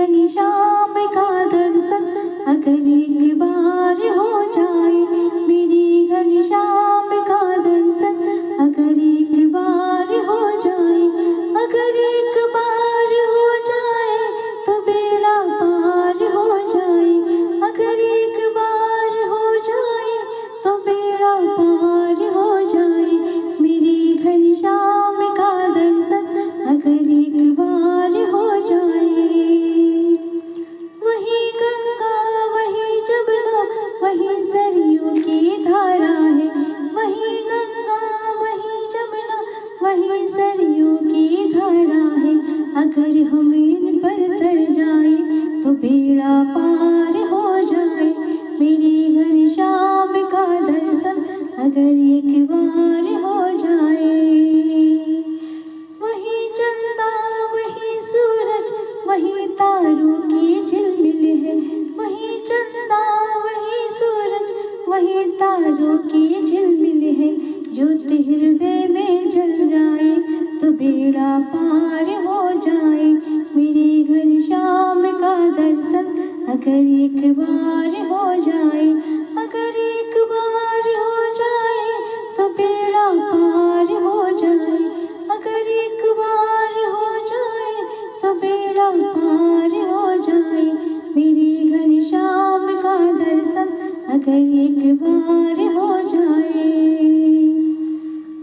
घनश्याम का दर्शन अगर एक बार हो जाए, मेरे घनश्याम का दर्शन अगर एक बार हो जाए, अगर एक बार हो जाए तो बेड़ा पार हो जाए, अगर एक बार हो जाए तो बेड़ा पार हो जाए, मेरे घनश्याम का दर्शन अगर एक बार हो जाए। वही गंगा वही जमुना वही सरयू की धारा है, वही गंगा वही जमुना वही सरयू की धारा है, अगर हम इन पर तर जाए तो बेड़ा पार हो जाए, मेरे घनश्याम का दर्शन अगर एक बार हो जाए। वही चंदा वही सूरज वही तारों की झिलमिल है, वही चंदा वही सूरज वही तारों की झिलमिल है, ज्योत हृदय में जल जाए तो बेड़ा पार हो जाए, मेरे घनश्याम का दर्शन अगर एक बार हो जाए, अगर एक बार हो जाए तो बेड़ा पार हो जाए, अगर एक बार हो जाए तो बेड़ा पार हो जाए, मेरे घनश्याम का दर्शन अगर एक बार हो जाए।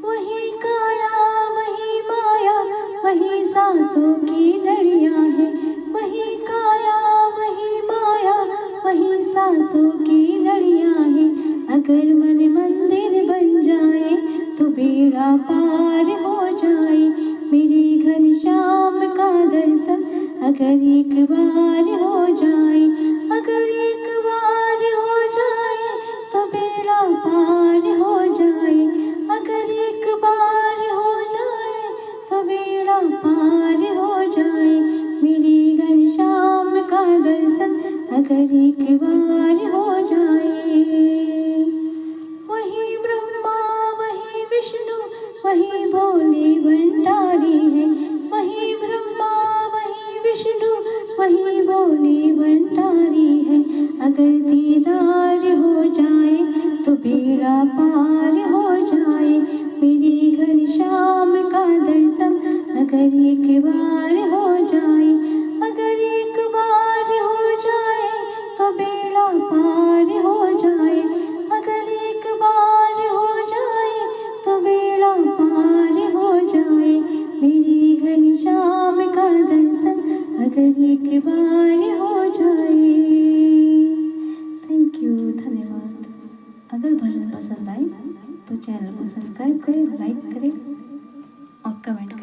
वही काया वही माया वही सांसों की लड़ियाँ है, वही काया वही माया वही सांसों की लड़ियाँ है, अगर मन मंदिर बन जाए तो बेड़ा पार हो जाए, मेरे घनश्याम का दर्शन अगर एक बार हो जाए, अगर एक बार हो जाए तो बेड़ा पार हो जाए, अगर एक बार हो जाए तो बेड़ा पार हो जाए, मेरे घनश्याम का दर्शन अगर एक बार हो जाए। वही ब्रह्मा वही विष्णु वही भोले भंडारी है, वही ब्रह्मा वही विष्णु वही भोले भंडारी है, अगर दीदार हो जाए तो बेड़ा पार हो जाए, मेरे घनश्याम का दर्शन अगर एक बार हो जाए, अगर एक बार हो जाए तो बेड़ा पार हो जाए, अगर एक बार हो जाए तो बेड़ा पार हो जाए, मेरे घनश्याम का दर्शन अगर एक बार हो जाए। थैंक यू, धन्यवाद। अगर भजन पसंद आए तो चैनल को सब्सक्राइब करें, लाइक करें और कमेंट करें।